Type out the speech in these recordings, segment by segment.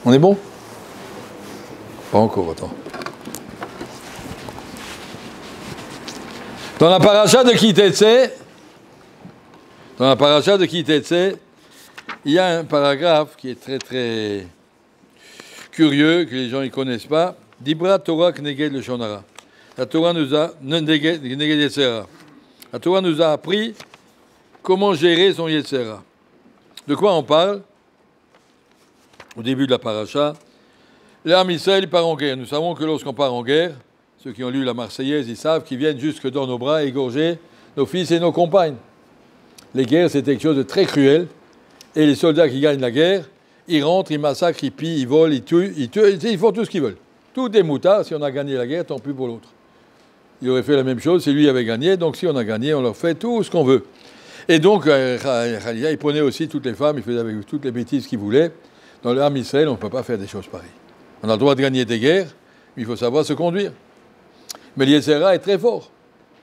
On est bon? Pas encore, attends. Dans la paracha de Ki Tetse, il y a un paragraphe qui est très très curieux, que les gens ne connaissent pas. Dibra Torah Kneged le Shonara. La Torah nous a La Torah nous a appris comment gérer son Yetzera. De quoi on parle? Au début de la paracha, l'Am Israël part en guerre. Nous savons que lorsqu'on part en guerre, ceux qui ont lu la Marseillaise, ils savent qu'ils viennent jusque dans nos bras égorger nos fils et nos compagnes. Les guerres, c'est quelque chose de très cruel. Et les soldats qui gagnent la guerre, ils rentrent, ils massacrent, ils pillent, ils volent, ils tuent, ils font tout ce qu'ils veulent. Tout est moutard. Si on a gagné la guerre, tant pis pour l'autre. Il aurait fait la même chose si lui avait gagné. Donc si on a gagné, on leur fait tout ce qu'on veut. Et donc, Khalia, il prenait aussi toutes les femmes, il faisait avec toutes les bêtises qu'il voulait. Dans l'Am Israël, on ne peut pas faire des choses pareilles. On a le droit de gagner des guerres, mais il faut savoir se conduire. Mais l'Yetzera est très fort.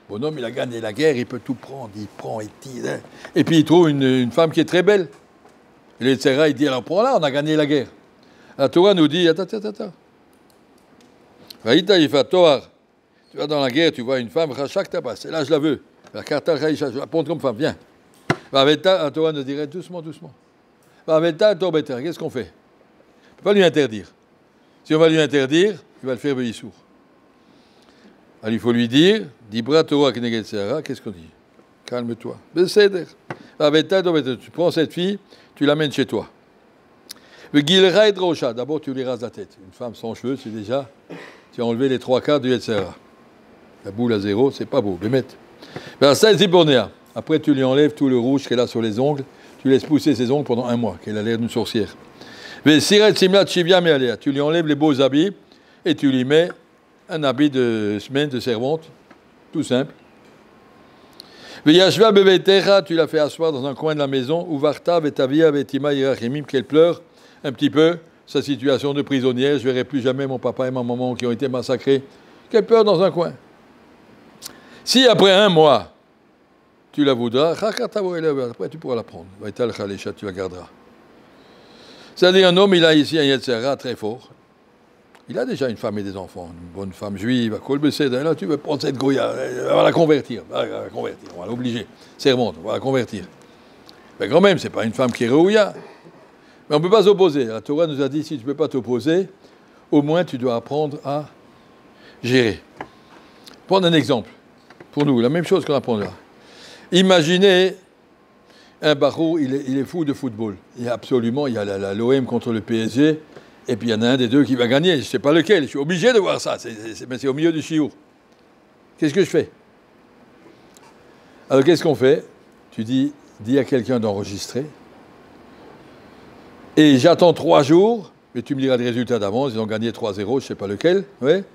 Bonhomme, il a gagné la guerre, il peut tout prendre, il prend, il tire. Et puis il trouve une femme qui est très belle. Et l'Yetzera, il dit, alors prends-la, on a gagné la guerre. La Torah nous dit, attends. Raïta, il fait Torah. Tu vas dans la guerre, tu vois une femme, Rachak Tabas, et là je la veux. La Karta Raïcha, je la prends comme femme, viens. La Torah nous dirait doucement. Qu'est-ce qu'on fait? On ne peut pas lui interdire. Si on va lui interdire, il va le faire sourd. Alors il faut lui dire, Dibra Torah Kneged Seara, qu'est-ce qu'on dit? Calme-toi. Tu prends cette fille, tu l'amènes chez toi. D'abord tu lui rases la tête. Une femme sans cheveux, c'est déjà, tu as enlevé les 3/4 du Yetzera. La boule à zéro, c'est pas beau. Après tu lui enlèves tout le rouge qu'elle a sur les ongles, tu laisses pousser ses ongles pendant 1 mois, qu'elle a l'air d'une sorcière. Tu lui enlèves les beaux habits et tu lui mets un habit de semaine de servante, tout simple. Tu l'as fait asseoir dans un coin de la maison, qu'elle pleure un petit peu sa situation de prisonnière. Je ne verrai plus jamais mon papa et ma maman qui ont été massacrés. Qu'elle pleure dans un coin. Si après 1 mois, tu la voudras, après tu pourras la prendre. Tu la garderas. C'est-à-dire un homme, il a ici un Yetzera très fort. Il a déjà une femme et des enfants, une bonne femme juive, là tu veux prendre cette goya, on va la convertir, on va l'obliger. Servante, on va la convertir. Mais quand même, ce n'est pas une femme qui est rouilla. Mais on ne peut pas s'opposer. La Torah nous a dit, si tu ne peux pas t'opposer, au moins tu dois apprendre à gérer. Prendre un exemple. Pour nous, la même chose qu'on apprend là. Imaginez un barreau, il est fou de football. Il y a l'OM contre le PSG, et puis il y en a un des deux qui va gagner. Je ne sais pas lequel, je suis obligé de voir ça, mais c'est au milieu du chiour. Qu'est-ce que je fais? Alors qu'est-ce qu'on fait? Tu dis à quelqu'un d'enregistrer, et j'attends 3 jours, mais tu me diras le résultat d'avance, ils ont gagné 3-0, je ne sais pas lequel, ouais.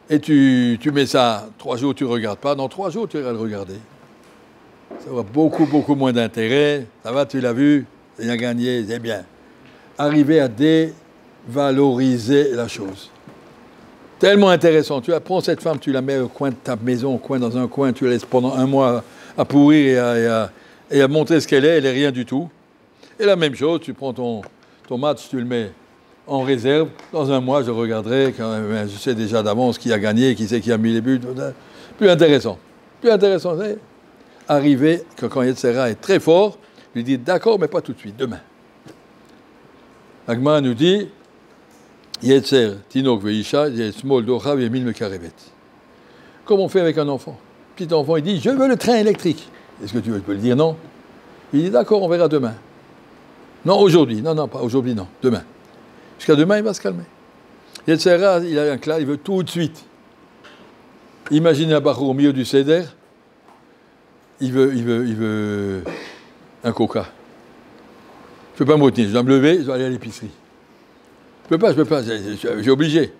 Et tu mets ça, 3 jours tu ne regardes pas, dans 3 jours tu iras le regarder. Ça aura beaucoup moins d'intérêt. Ça va, tu l'as vu, il a gagné, c'est bien. Arriver à dévaloriser la chose. Tellement intéressant. Tu prends cette femme, tu la mets au coin de ta maison, dans un coin, tu la laisses pendant 1 mois à pourrir et à montrer ce qu'elle est rien du tout. Et la même chose, tu prends ton match, tu le mets en réserve. Dans 1 mois, je regarderai, je sais déjà d'avance qui a gagné, qui c'est qui a mis les buts. Plus intéressant. C'est arriver, quand Yetzera est très fort, lui dit d'accord, mais pas tout de suite, demain. Agma nous dit Yetzer, Tinok Veisha, Yetzmol Docha, Yemil Mekarevet. Comme on fait avec un enfant. Petit enfant, il dit je veux le train électrique. Est-ce que tu peux le dire non? Il dit d'accord, on verra demain. Non, aujourd'hui. Non, pas aujourd'hui, non. Demain. Jusqu'à demain, il va se calmer. Yetzera, il a un clair, il veut tout de suite. Imaginez un barreau au milieu du Seder. Il veut un coca. Je ne peux pas me retenir. Je dois me lever, je dois aller à l'épicerie. Je peux pas. J'ai obligé.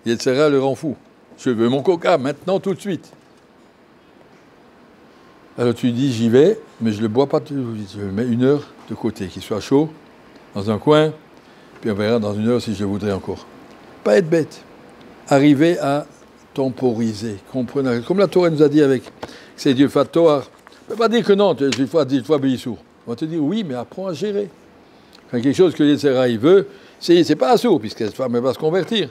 Yetzera le rend fou. Je veux mon coca, maintenant, tout de suite. Alors tu dis, j'y vais, mais je ne le bois pas tout de suite. Je le mets 1 heure de côté, qu'il soit chaud, dans un coin, puis on verra dans 1 heure si je voudrais encore. Pas être bête. Arriver à temporiser. Comprenez. Comme la Torah nous a dit avec ces dieux Fatoar. On ne peut pas dire que non, tu es une fois Bélissour. On va te dire oui, mais apprends à gérer. Quand quelque chose que Yetzera il veut, C'est pas assourd, puisque cette femme elle va se convertir.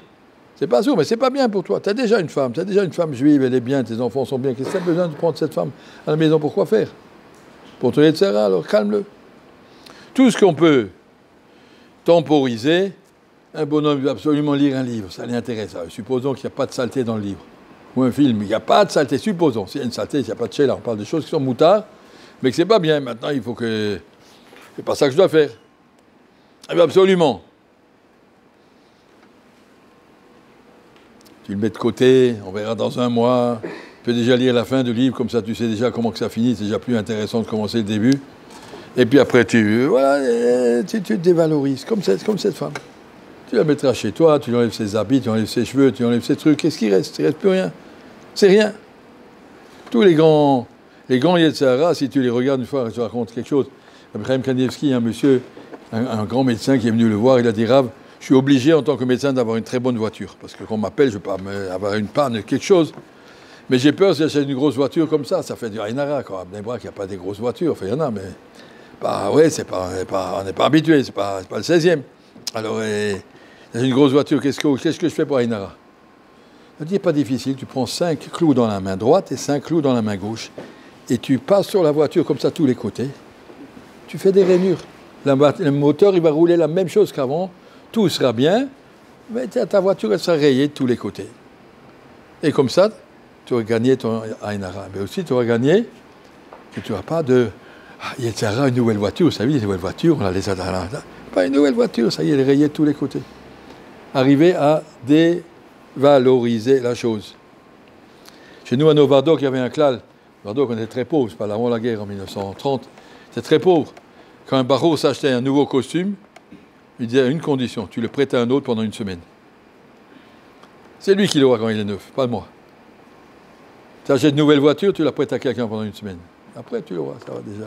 C'est pas assourd, mais c'est pas bien pour toi. Tu as déjà une femme juive, elle est bien, tes enfants sont bien. Qu'est-ce que tu as besoin de prendre cette femme à la maison? Pourquoi faire? Pour ton Yetzer Hara, alors calme-le. Tout ce qu'on peut temporiser, un bonhomme veut absolument lire un livre, ça l'intéresse. Supposons qu'il n'y a pas de saleté dans le livre. Ou un film, il n'y a pas de saleté. Supposons, s'il y a une saleté, il n'y a pas de chéla. On parle de choses qui sont moutards, mais que c'est pas bien. Maintenant, il faut que... C'est pas ça que je dois faire. Il veut absolument. Tu le mets de côté, on verra dans un mois. Tu peux déjà lire la fin du livre, comme ça tu sais déjà comment que ça finit. C'est déjà plus intéressant de commencer le début. Et puis après, tu te dévalorises, comme cette femme. Tu la mettras chez toi, tu lui enlèves ses habits, tu enlèves ses cheveux, tu enlèves ses trucs. Qu'est-ce qui reste? Il ne reste plus rien. C'est rien. Tous les grands Yetzer Hara, si tu les regardes une fois, je te raconte quelque chose. Abraham Kanievski, un monsieur, un grand médecin qui est venu le voir, il a dit, Rav, je suis obligé en tant que médecin d'avoir une très bonne voiture. Parce que quand on m'appelle, je ne veux pas avoir une panne, quelque chose. Mais j'ai peur si j'achète une grosse voiture comme ça fait du Aïn Hara. À Bnei-Brak, il n'y a pas des grosses voitures. Enfin, il y en a, mais... on n'est pas habitué, c'est pas le 16e. Alors, j'ai une grosse voiture, qu'est-ce que je fais pour Aïn Hara? Il dit, pas difficile, tu prends 5 clous dans la main droite et 5 clous dans la main gauche. Et tu passes sur la voiture comme ça, tous les côtés. Tu fais des rainures. Le moteur, il va rouler la même chose qu'avant. Tout sera bien, mais ta voiture, elle sera rayée de tous les côtés. Et comme ça, tu auras gagné ton Aïn Hara. Mais aussi, tu auras gagné que tu n'auras pas de... Yetzer Hara, une nouvelle voiture, vous savez, une nouvelle voiture, on a les a pas une nouvelle voiture, ça y est, elle est rayée de tous les côtés. Arriver à dévaloriser la chose. Chez nous, à Novardoc, il y avait un klal. Novardoc, on était très pauvres, c'est pas avant la guerre, en 1930. C'était très pauvre. Quand un barreau s'achetait un nouveau costume, il disait à une condition, tu le prêtes à un autre pendant une semaine. C'est lui qui l'aura quand il est neuf, pas moi. Tu achètes une nouvelle voiture, tu la prêtes à quelqu'un pendant une semaine. Après, tu l'auras, ça va déjà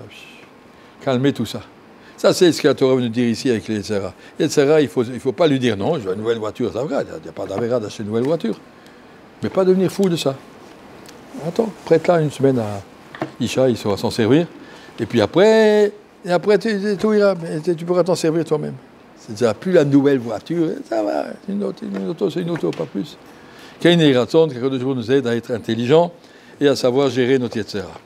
calmer tout ça. Ça, c'est ce que la Torah veut nous dire ici avec les Yetzer Hara. Yetzer Hara, il faut pas lui dire non, je veux une nouvelle voiture, ça va, il n'y a pas d'avéra d'acheter une nouvelle voiture. Mais pas devenir fou de ça. Attends, prête-la une semaine à Isha, il saura s'en servir. Et puis après tout ira, tu pourras t'en servir toi-même. C'est déjà plus la nouvelle voiture, ça va, une auto, c'est une auto, pas plus. Qu'il y ait une raison, que Dieu nous aide à être intelligent et à savoir gérer notre Yetzer Hara.